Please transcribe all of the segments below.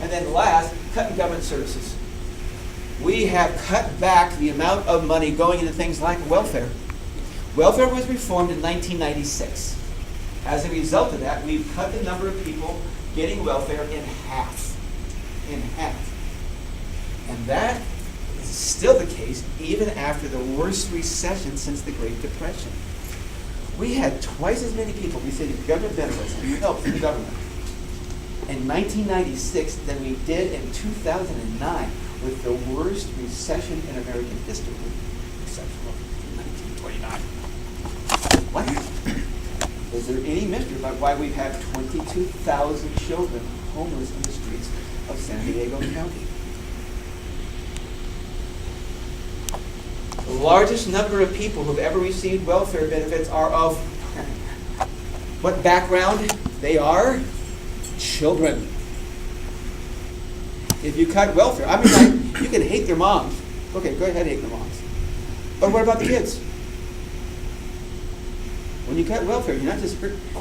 And then last, cut in government services. We have cut back the amount of money going into things like welfare. Welfare was reformed in 1996. As a result of that, we've cut the number of people getting welfare in half. In half. And that is still the case even after the worst recession since the Great Depression. We had twice as many people receiving government benefits and help from the government in 1996 than we did in 2009 with the worst recession in American history. Recession of 1929. What? Is there any mystery about why we've had 22,000 children homeless in the streets of San Diego County? The largest number of people who've ever received welfare benefits are of what background? They are children. If you cut welfare, I mean, like, you can hate their moms. Okay, go ahead, hate their moms. But what about the kids? When you cut welfare, you're not just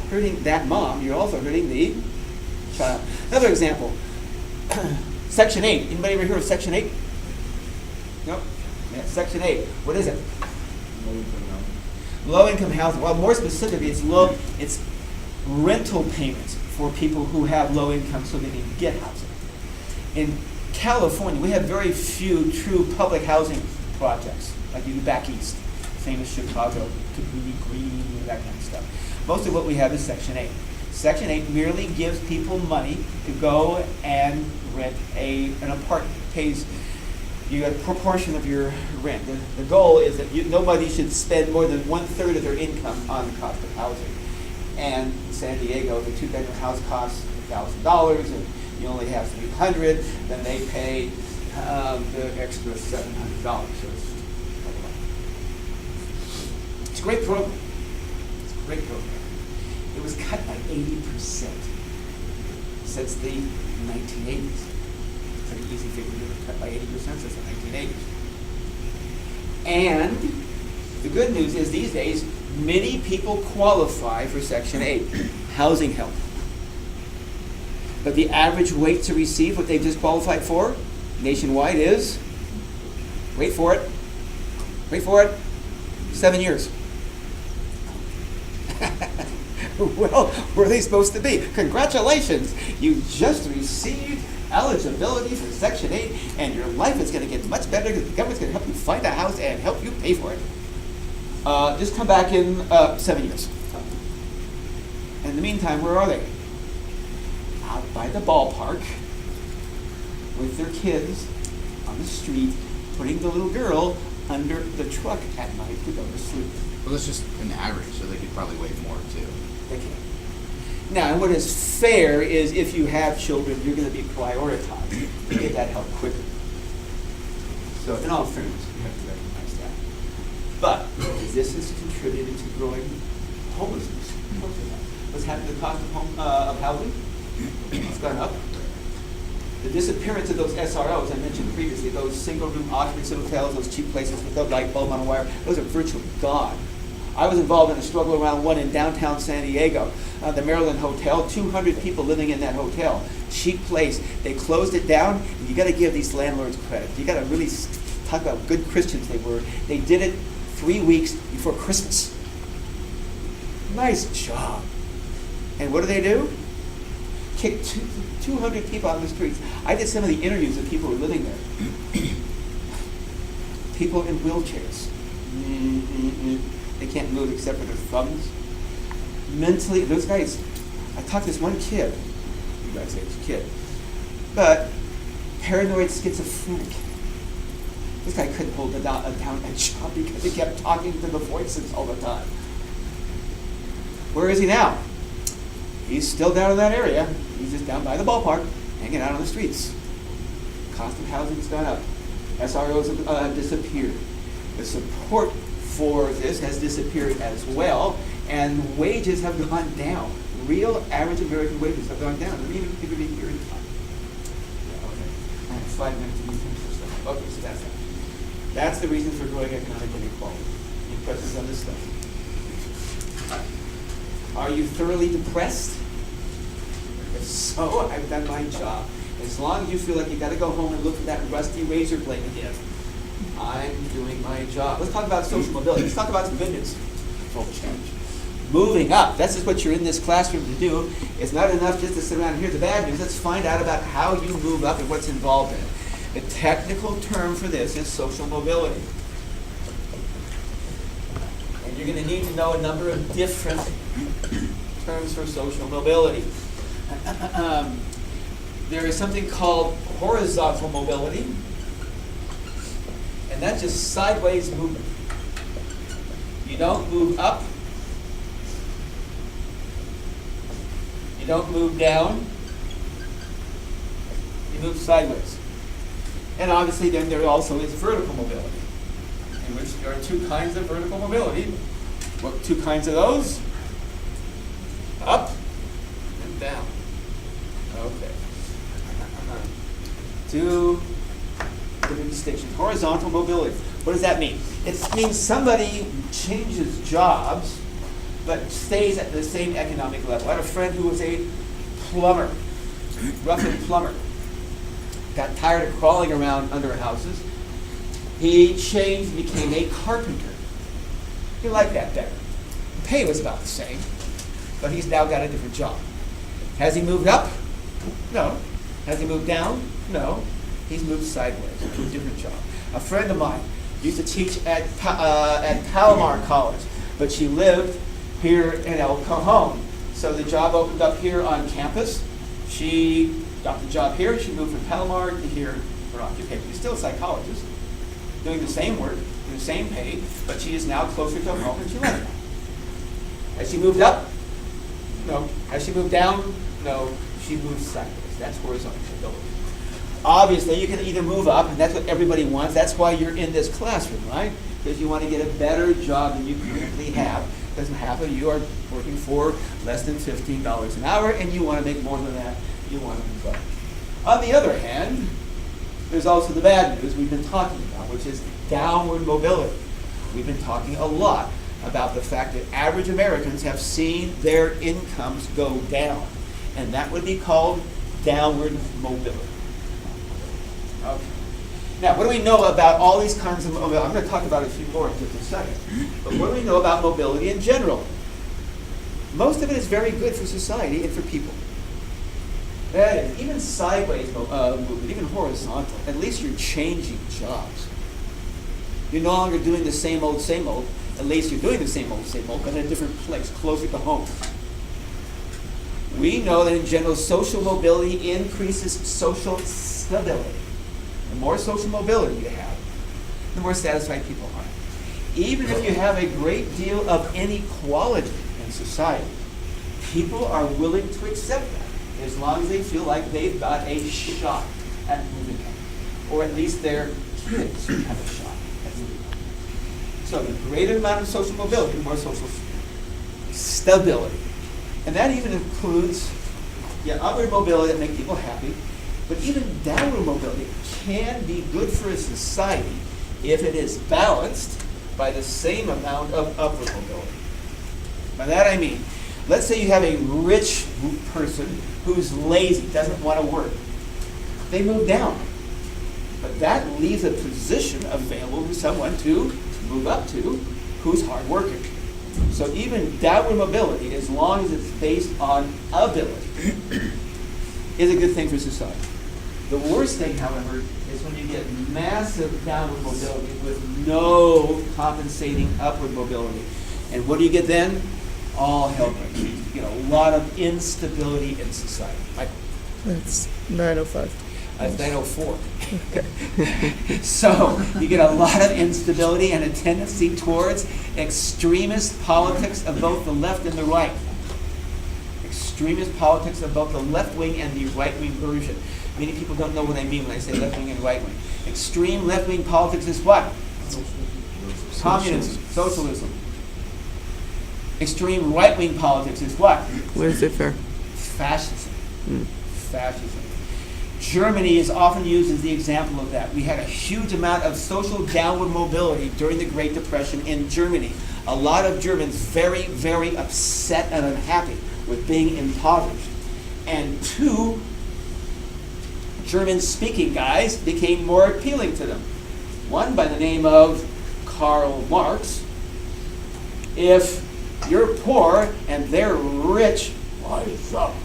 hurting that mom, you're also hurting the child. Another example, Section 8. Anybody ever hear of Section 8? Nope. Yeah, Section 8. What is it? Low-income housing. Well, more specifically, it's rental payments for people who have low income so they can get housing. In California, we have very few true public housing projects, like you do back east, same as Chicago, Cabrini Green, that kind of stuff. Most of what we have is Section 8. Section 8 merely gives people money to go and rent an apartment. Pays you a proportion of your rent. The goal is that nobody should spend more than 1/3 of their income on the cost of housing. And in San Diego, the 2-bedroom house costs $1,000, and you only have $300. Then they pay the extra $700. So it's a great program. It's a great program. It was cut by 80% since the 1980s. Pretty easy figure to cut by 80% since the 1980s. And the good news is these days, many people qualify for Section 8, housing help. But the average wait to receive what they've just qualified for nationwide is, wait for it, 7 years. Well, where are they supposed to be? Congratulations, you just received eligibility for Section 8, and your life is going to get much better because the government's going to help you find a house and help you pay for it. Just come back in 7 years. In the meantime, where are they? Out by the ballpark with their kids on the street, putting the little girl under the truck at night to go to sleep. Well, that's just an average, so they could probably wait more too. They can. Now, what is fair is if you have children, you're going to be prioritized to get that help quicker. So, in all fairness, we have to recognize that. But this has contributed to growing homelessness. What's happened to the cost of housing? It's gone up. The disappearance of those SROs I mentioned previously, those single-room occupancy hotels, those cheap places without light bulb on a wire, those are virtually gone. I was involved in a struggle around one in downtown San Diego, the Maryland Hotel, 200 people living in that hotel. Cheap place. They closed it down. You got to give these landlords credit. You got to really talk about good Christians they were. They did it 3 weeks before Christmas. Nice job. And what do? Kick 200 people out on the streets. I did some of the interviews of people who were living there. People in wheelchairs. They can't move except for their thumbs. Mentally, those guys, I talked to this one kid, you guys say it's a kid, but paranoid schizophrenic. This guy couldn't hold down a job because he kept talking to the voices all the time. Where is he now? He's still down in that area. He's just down by the ballpark, hanging out on the streets. Cost of housing has gone up. SROs have disappeared. The support for this has disappeared as well, and wages have gone down. Real average American wages have gone down. Let me even give you a period of time. Yeah, okay. I have 5 minutes to finish this stuff. Okay, so that's it. That's the reason for growing economic inequality. Any questions on this stuff? Are you thoroughly depressed? If so, I've done my job. As long as you feel like you got to go home and look for that rusty razor blade again, I'm doing my job. Let's talk about social mobility. Let's talk about some good news. Full change. Moving up. That's just what you're in this classroom to do. It's not enough just to sit around and hear the bad news. Let's find out about how you move up and what's involved in it. The technical term for this is social mobility. And you're going to need to know a number of different terms for social mobility. There is something called horizontal mobility, and that's just sideways movement. You don't move up, you don't move down, you move sideways. And obviously then there also is vertical mobility, in which there are two kinds of vertical mobility. What two kinds of those? Up and down. Okay. Two different distinctions. Horizontal mobility. What does that mean? It means somebody changes jobs but stays at the same economic level. I had a friend who was a plumber, roughly plumber. Got tired of crawling around under houses. He changed, became a carpenter. He liked that better. The pay was about the same, but he's now got a different job. Has he moved up? No. Has he moved down? No. He's moved sideways to a different job. A friend of mine used to teach at Palomar College, but she lived here in El Cajon. So the job opened up here on campus. She got the job here. She moved from Palomar to here for occupation. She's still a psychologist, doing the same work, doing the same pay, but she is now closer to home and she likes it. Has she moved up? No. Has she moved down? No. She moved sideways. That's horizontal mobility. Obviously, you can either move up, and that's what everybody wants. That's why you're in this classroom, right? Because you want to get a better job than you currently have. Because half of you are working for less than $15 an hour, and you want to make more than that. You want to move up. On the other hand, there's also the bad news we've been talking about, which is downward mobility. We've been talking a lot about the fact that average Americans have seen their incomes go down, and that would be called downward mobility. Okay. Now, what do we know about all these kinds of mobility? I'm going to talk about a few more in just a second. But what do we know about mobility in general? Most of it is very good for society and for people. That is, even sideways movement, even horizontal, at least you're changing jobs. You're no longer doing the same old, at least you're doing the same old, but in a different place, closer to home. We know that in general, social mobility increases social stability. The more social mobility you have, the more satisfied people are. Even if you have a great deal of inequality in society, people are willing to accept that as long as they feel like they've got a shot at moving up. Or at least their kids have a shot at moving up. So the greater amount of social mobility, the more social stability. And that even includes upward mobility that makes people happy, but even downward mobility can be good for a society if it is balanced by the same amount of upward mobility. By that I mean, let's say you have a rich person who's lazy, doesn't want to work. They move down. But that leaves a position available for someone to move up to who's hardworking. So even downward mobility, as long as it's based on ability, is a good thing for society. The worst thing, however, is when you get massive downward mobility with no compensating upward mobility. And what do you get then? All hell breaks loose. You get a lot of instability in society. Michael? That's 9:05. That's 9:04. So you get a lot of instability and a tendency towards extremist politics of both the left and the right. Extremist politics of both the left wing and the right wing version. Many people don't know what I mean when I say left wing and right wing. Extreme left wing politics is what? Communism, socialism. Extreme right wing politics is what? Laissez-faire. Fascism. Fascism. Germany is often used as the example of that. We had a huge amount of social downward mobility during the Great Depression in Germany. A lot of Germans very, very upset and unhappy with being impoverished. And two German-speaking guys became more appealing to them. One by the name of Karl Marx. If you're poor and they're rich, rise up.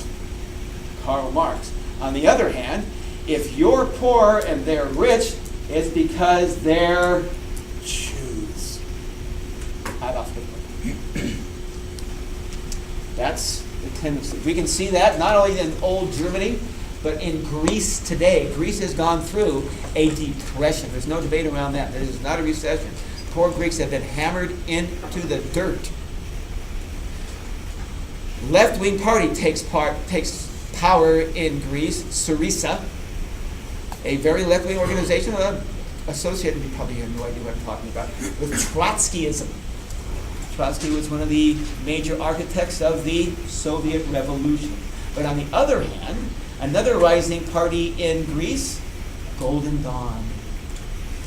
Karl Marx. On the other hand, if you're poor and they're rich, it's because they're Jews. Adolf Hitler. That's the tendency. We can see that not only in old Germany, but in Greece today. Greece has gone through a depression. There's no debate around that. This is not a recession. Poor Greeks have been hammered into the dirt. Left-wing party takes power in Greece. Syriza, a very left-wing organization associated, you probably have no idea what I'm talking about, with Trotskyism. Trotsky was one of the major architects of the Soviet Revolution. But on the other hand, another rising party in Greece, Golden Dawn.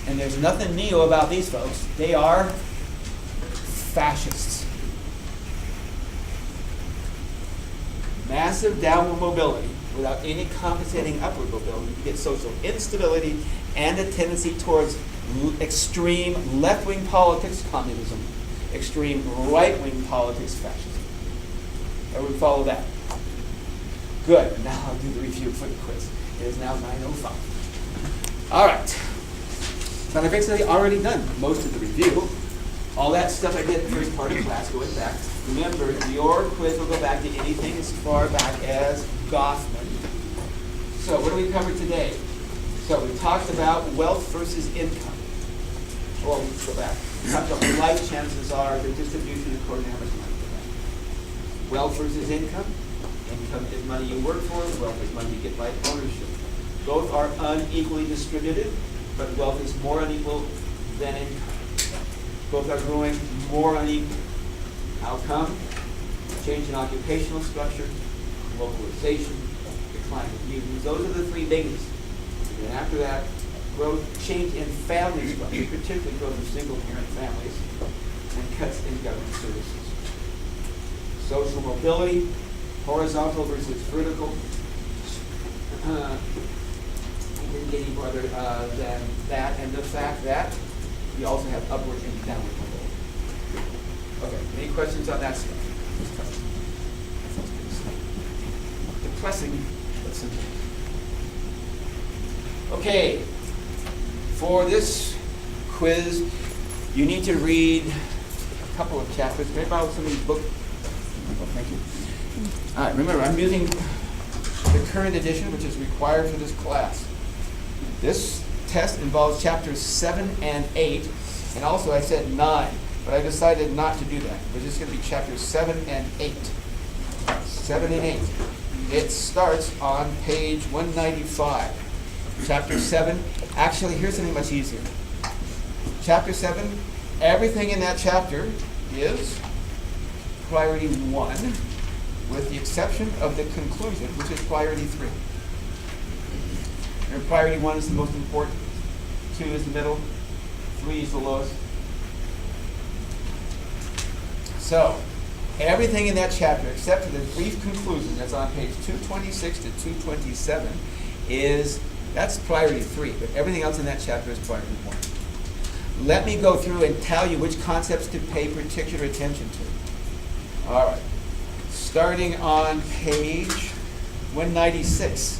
And there's nothing neo about these folks. They are fascists. Massive downward mobility without any compensating upward mobility. You get social instability and a tendency towards extreme left-wing politics, communism. Extreme right-wing politics, fascism. Everyone follow that? Good. Now I'll do the review for the quiz. It is now 9:05. All right. But I've basically already done most of the review. All that stuff I did in the first part of class going back. Remember, your quiz will go back to anything as far back as Goffman. So what do we cover today? So we talked about wealth versus income. Well, let's go back. We talked about what life chances are, the distribution according to how much money you have. Wealth versus income. Income is money you work for. Wealth is money you get by ownership. Both are unequally distributed, but wealth is more unequal than income. Both are growing more unequal. How come? Change in occupational structure, globalization, decline of unions. Those are the three biggies. And then after that, growth, change in family structure, particularly growth in single-parent families, and cuts in government services. Social mobility, horizontal versus vertical. I didn't get any farther than that, and the fact that we also have upward and downward mobility. Okay, any questions on that stuff? Depressing, but simple. Okay, for this quiz, you need to read a couple of chapters. Maybe borrow somebody's book. Oh, thank you. All right, remember, I'm using the current edition, which is required for this class. This test involves chapters 7 and 8, and also I said 9, but I decided not to do that. It's just going to be chapters 7 and 8. 7 and 8. It starts on page 195. Chapter 7, actually, here's something much easier. Chapter 7, everything in that chapter is priority 1, with the exception of the conclusion, which is priority 3. And priority 1 is the most important, 2 is the middle, 3 is the lowest. So, everything in that chapter, except for the brief conclusion that's on page 226 to 227, that's priority 3, but everything else in that chapter is priority 1. Let me go through and tell you which concepts to pay particular attention to. All right. Starting on page 196.